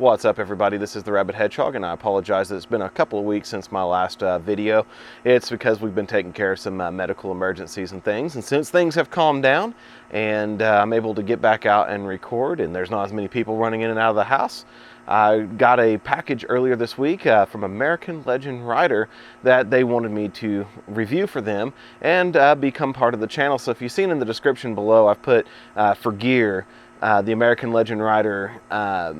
What's up, everybody? This is the Rabid Hedgehog, and I apologize that it's been a couple of weeks since my last video. It's because we've been taking care of some medical emergencies and things, and since things have calmed down and I'm able to get back out and record, and there's not as many people running in and out of the house, I got a package earlier this week from American Legend Rider that they wanted me to review for them and become part of the channel. So if you've seen in the description below, I've put for gear the American Legend Rider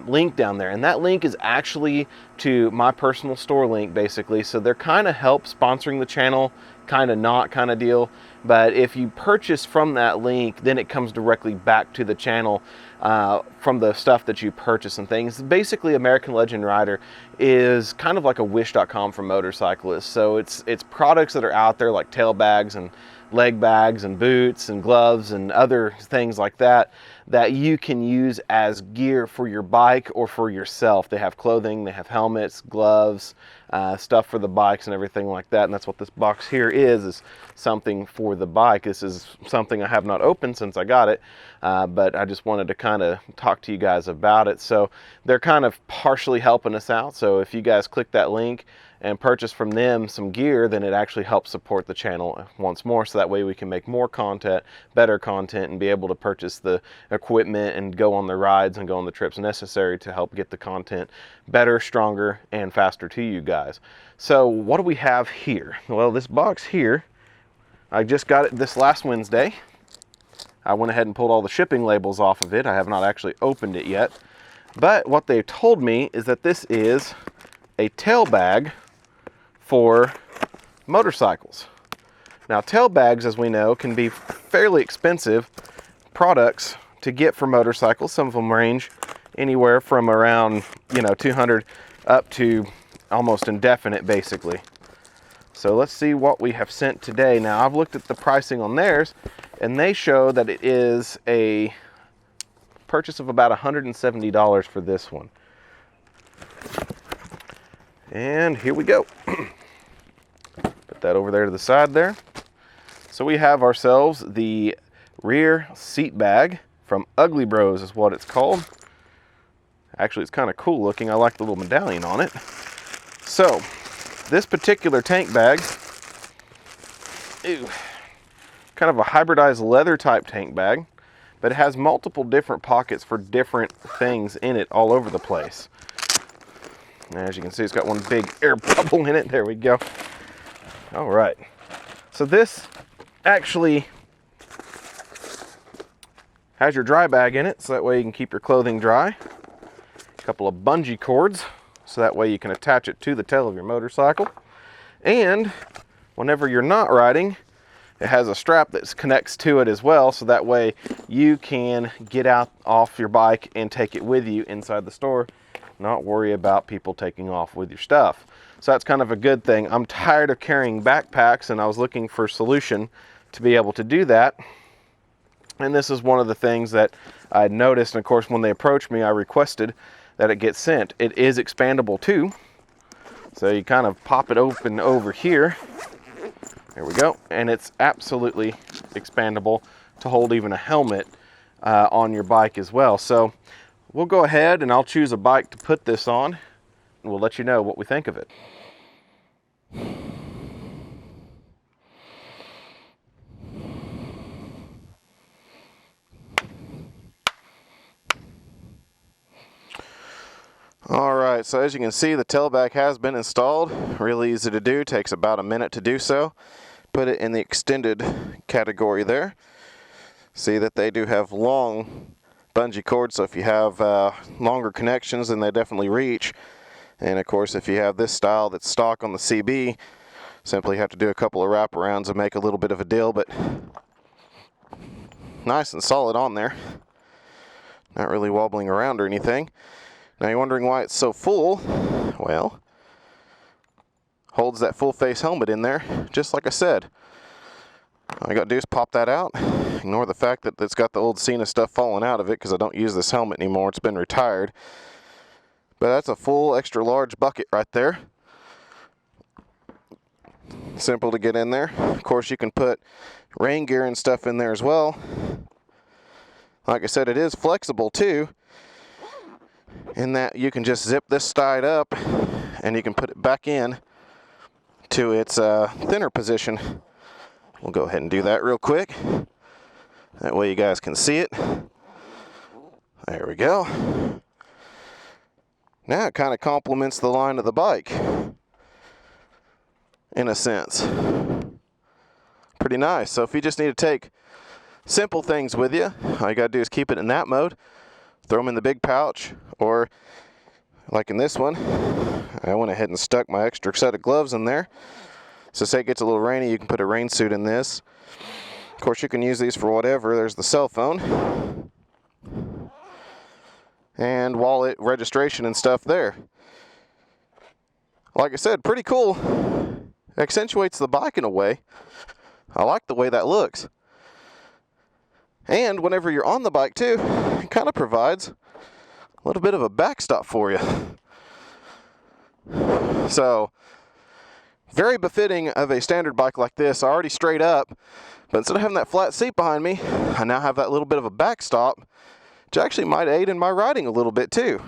link down there, and that link is actually to my personal store link, basically. So they're kind of help sponsoring the channel, kind of not kind of deal. But if you purchase from that link, then it comes directly back to the channel from the stuff that you purchase and things. Basically, American Legend Rider is kind of like a wish.com for motorcyclists. So it's products that are out there like tail bags and leg bags and boots and gloves and other things like that that you can use as gear for your bike or for yourself. They have clothing, they have helmets, gloves, stuff for the bikes and everything like that. And that's what this box here is something for the bike. This is something I have not opened since I got it, but I just wanted to kind of talk to you guys about it. So they're kind of partially helping us out. So if you guys click that link and purchase from them some gear, then it actually helps support the channel once more, so that way we can make more content, better content, and be able to purchase the equipment and go on the rides and go on the trips necessary to help get the content better, stronger, and faster to you guys. So what do we have here? Well, this box here, I just got it this last Wednesday. I went ahead and pulled all the shipping labels off of it. I have not actually opened it yet, but what they told me is that this is a tail bag for motorcycles. Now, tail bags, as we know, can be fairly expensive products to get for motorcycles. Some of them range anywhere from around, $200 up to almost indefinite, basically. So let's see what we have sent today. Now, I've looked at the pricing on theirs, and they show that it is a purchase of about $170 for this one. And here we go. Put that over there to the side there. So we have ourselves the rear seat bag from Ugly Bros is what it's called. Actually, it's kind of cool looking. I like the little medallion on it. So this particular tank bag, kind of a hybridized leather type tank bag, but it has multiple different pockets for different things in it all over the place. As you can see, it's got one big air bubble in it. There we go. All right. So this actually has your dry bag in it, so that way you can keep your clothing dry. A couple of bungee cords, so that way you can attach it to the tail of your motorcycle. And whenever you're not riding, it has a strap that connects to it as well, so that way you can get out off your bike and take it with you inside the store. Not worry about people taking off with your stuff. So that's kind of a good thing. I'm tired of carrying backpacks, and I was looking for a solution to be able to do that. And this is one of the things that I noticed, and of course when they approached me, I requested that it get sent. It is expandable too. So you kind of pop it open over here. There we go. And it's absolutely expandable to hold even a helmet on your bike as well. So we'll go ahead and I'll choose a bike to put this on, and we'll let you know what we think of it. All right, so as you can see, the tailback has been installed. Really easy to do, takes about a minute to do so. Put it in the extended category there. See that they do have long bungee cords, so if you have longer connections, then they definitely reach. And of course, if you have this style that's stock on the CB, simply have to do a couple of wraparounds and make a little bit of a deal, but nice and solid on there. Not really wobbling around or anything. Now you're wondering why it's so full. Well, holds that full face helmet in there, just like I said. All I got to do is pop that out. Ignore the fact that it's got the old Cena stuff falling out of it because I don't use this helmet anymore. It's been retired. But that's a full extra large bucket right there. Simple to get in there. Of course, you can put rain gear and stuff in there as well. Like I said, it is flexible too. in that you can just zip this side up and you can put it back in to its thinner position. We'll go ahead and do that real quick. That way you guys can see it. There we go. Now it kind of complements the line of the bike, in a sense. Pretty nice. So if you just need to take simple things with you, all you gotta do is keep it in that mode, throw them in the big pouch, or like in this one, I went ahead and stuck my extra set of gloves in there. So say it gets a little rainy, you can put a rain suit in this. Of course, you can use these for whatever. There's the cell phone and wallet, registration and stuff there. Like I said, pretty cool. Accentuates the bike in a way. I like the way that looks. And whenever you're on the bike too, it kind of provides a little bit of a backstop for you. So, very befitting of a standard bike like this. Already straight up, but instead of having that flat seat behind me, I now have that little bit of a backstop, which actually might aid in my riding a little bit too.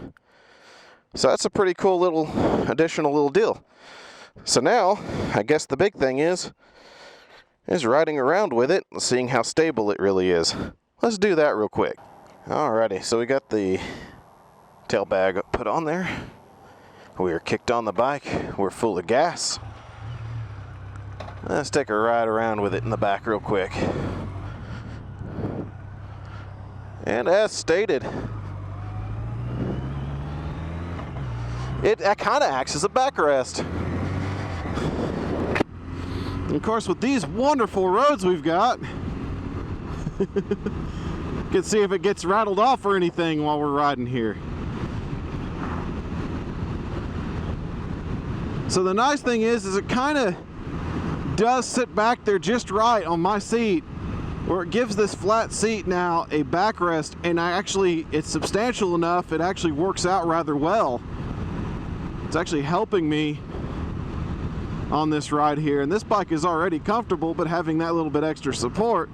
So that's a pretty cool little additional little deal. So now, I guess the big thing is riding around with it, seeing how stable it really is. Let's do that real quick. Alrighty, so we got the tail bag put on there. We are kicked on the bike. We're full of gas. Let's take a ride around with it in the back real quick. And as stated, it kind of acts as a backrest. And of course, with these wonderful roads we've got, you can see if it gets rattled off or anything while we're riding here. So the nice thing is it kind of does sit back there just right on my seat, where it gives this flat seat now a backrest, and it's substantial enough, it actually works out rather well. It's actually helping me on this ride here, and this bike is already comfortable, but having that little bit extra support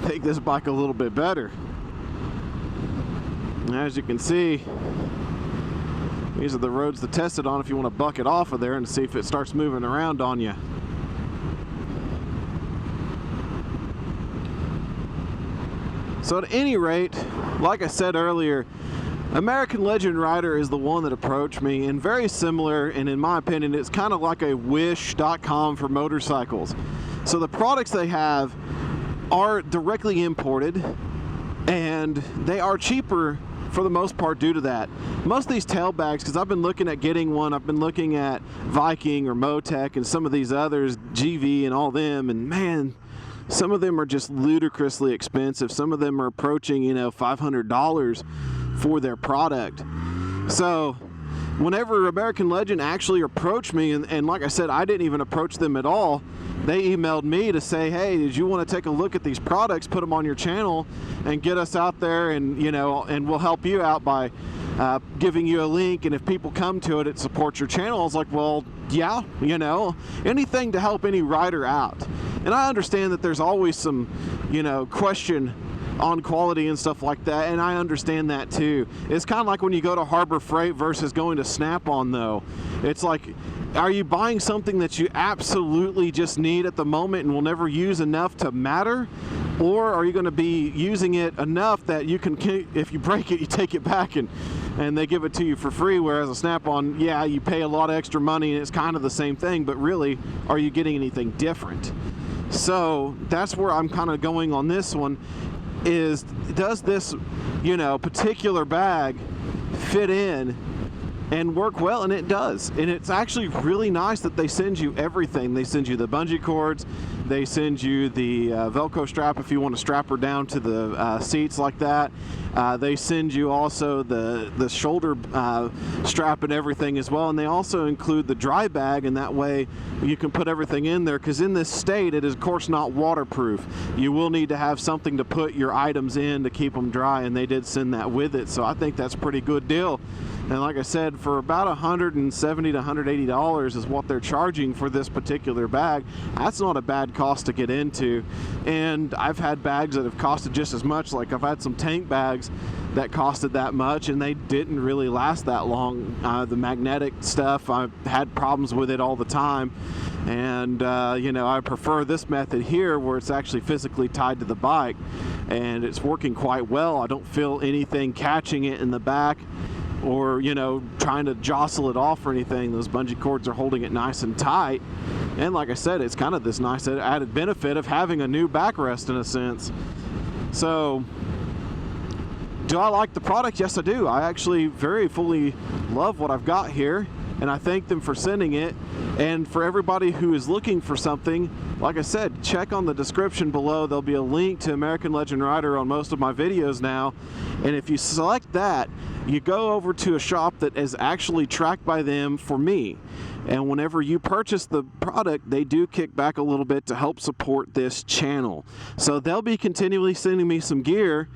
make this bike a little bit better. And as you can see, these are the roads to test it on if you want to buck it off of there and see if it starts moving around on you. So at any rate, like I said earlier, American Legend Rider is the one that approached me, and very similar, and in my opinion, it's kind of like a wish.com for motorcycles. So the products they have are directly imported, and they are cheaper for the most part due to that. Most of these tail bags, because I've been looking at getting one, I've been looking at Viking or Motec and some of these others, GV and all them, and man, some of them are just ludicrously expensive. Some of them are approaching, $500 for their product. So whenever American Legend actually approached me, and like I said, I didn't even approach them at all, they emailed me to say, hey, did you want to take a look at these products, put them on your channel, and get us out there, and and we'll help you out by giving you a link, and if people come to it, it supports your channel. I was like, well, yeah, anything to help any rider out. And I understand that there's always some, question on quality and stuff like that, and I understand that too. It's kind of like when you go to Harbor Freight versus going to Snap-on though. It's like, are you buying something that you absolutely just need at the moment and will never use enough to matter? Or are you going to be using it enough that you can, if you break it, you take it back and they give it to you for free, whereas a Snap-on, yeah, you pay a lot of extra money and it's kind of the same thing, but really, are you getting anything different? So that's where I'm kind of going on this one, is does this, particular bag fit in and work well? And it does. And it's actually really nice that they send you everything. They send you the bungee cords, they send you the Velcro strap if you want to strap her down to the seats like that. They send you also the shoulder strap and everything as well, and they also include the dry bag, and that way you can put everything in there, because in this state it is of course not waterproof. You will need to have something to put your items in to keep them dry, and they did send that with it, so I think that's a pretty good deal. And like I said, for about $170 to $180 is what they're charging for this particular bag. That's not a bad cost to get into. And I've had bags that have costed just as much. Like I've had some tank bags that costed that much, and they didn't really last that long. The magnetic stuff, I had problems with it all the time, and you know, I prefer this method here where it's actually physically tied to the bike, and it's working quite well. I don't feel anything catching it in the back or, you know, trying to jostle it off or anything. Those bungee cords are holding it nice and tight, and like I said, it's kind of this nice added benefit of having a new backrest in a sense. So do I like the product? Yes, I do. I actually very fully love what I've got here, and I thank them for sending it. And for everybody who is looking for something, like I said, check on the description below. There'll be a link to American Legend Rider on most of my videos now, and if you select that, you go over to a shop that is actually tracked by them for me, and whenever you purchase the product, they do kick back a little bit to help support this channel. So they'll be continually sending me some gear,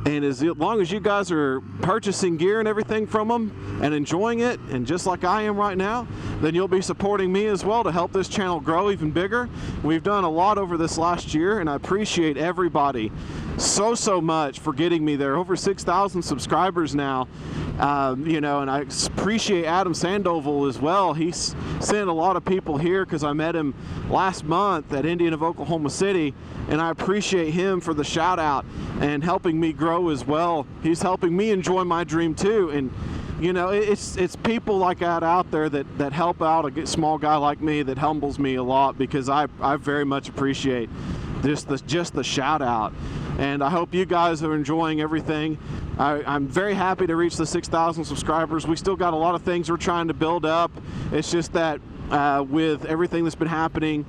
and as long as you guys are purchasing gear and everything from them and enjoying it, and just like I am right now, then you'll be supporting me as well to help this channel grow even bigger. We've done a lot over this last year, and I appreciate everybody so much for getting me there. Over 6,000 subscribers now. You know, and I appreciate Adam Sandoval as well. He's sent a lot of people here because I met him last month at Indian of Oklahoma City, and I appreciate him for the shout out and helping me grow as well. He's helping me enjoy my dream too, and you know, it's people like that out there that help out a small guy like me, that humbles me a lot, because I very much appreciate just the shout out. And I hope you guys are enjoying everything. I'm very happy to reach the 6,000 subscribers. We still got a lot of things we're trying to build up. It's just that with everything that's been happening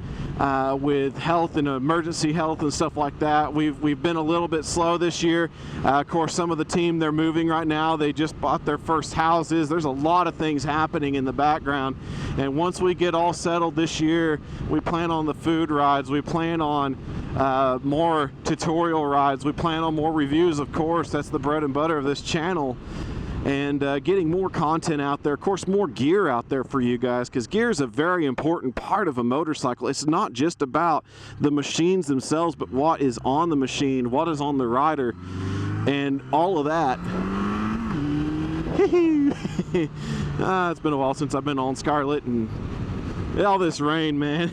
with health and emergency health and stuff like that, we've been a little bit slow this year. Of course, some of the team, they're moving right now. They just bought their first houses. There's a lot of things happening in the background, and once we get all settled this year, we plan on the food rides. We plan on more tutorial rides. We plan on more reviews, of course. That's the bread and butter of this channel. And getting more content out there, of course, more gear out there for you guys, because gear is a very important part of a motorcycle. It's not just about the machines themselves, but what is on the machine, what is on the rider, and all of that. It's been a while since I've been on Scarlet, and all this rain, man.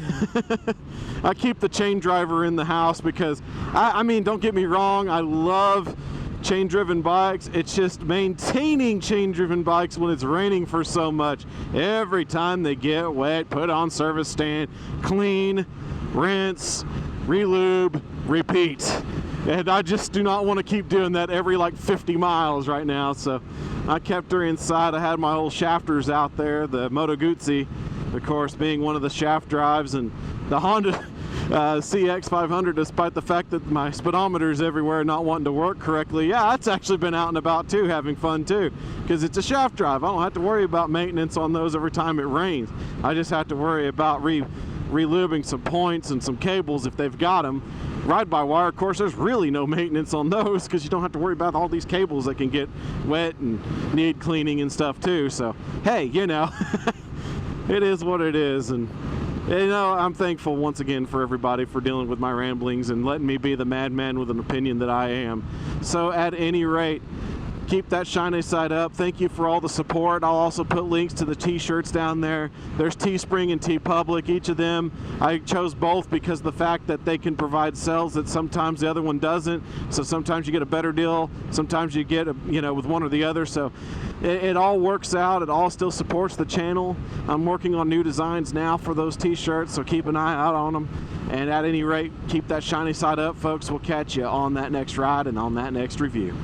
I keep the chain driver in the house because, I mean, don't get me wrong, I love chain-driven bikes. It's just maintaining chain-driven bikes when it's raining for so much. Every time they get wet, put on service stand, clean, rinse, relube, repeat. And I just do not want to keep doing that every like 50 miles right now. So I kept her inside. I had my old shafters out there, the Moto Guzzi, of course, being one of the shaft drives, and the Honda CX500, despite the fact that my speedometer is everywhere not wanting to work correctly. Yeah, it's actually been out and about too, having fun too, because it's a shaft drive. I don't have to worry about maintenance on those every time it rains. I just have to worry about relubing some points and some cables if they've got them. Ride-by-wire, of course, there's really no maintenance on those because you don't have to worry about all these cables that can get wet and need cleaning and stuff too. So, hey, you know, it is what it is. And you know, I'm thankful once again for everybody for dealing with my ramblings and letting me be the madman with an opinion that I am. So at any rate, keep that shiny side up. Thank you for all the support. I'll also put links to the t-shirts down there. There's Teespring and TeePublic. Each of them, I chose both because of the fact that they can provide sales that sometimes the other one doesn't. So sometimes you get a better deal, sometimes you get you know, with one or the other. So it all works out. It all still supports the channel. I'm working on new designs now for those t-shirts, so keep an eye out on them. And at any rate, keep that shiny side up, folks. We'll catch you on that next ride and on that next review.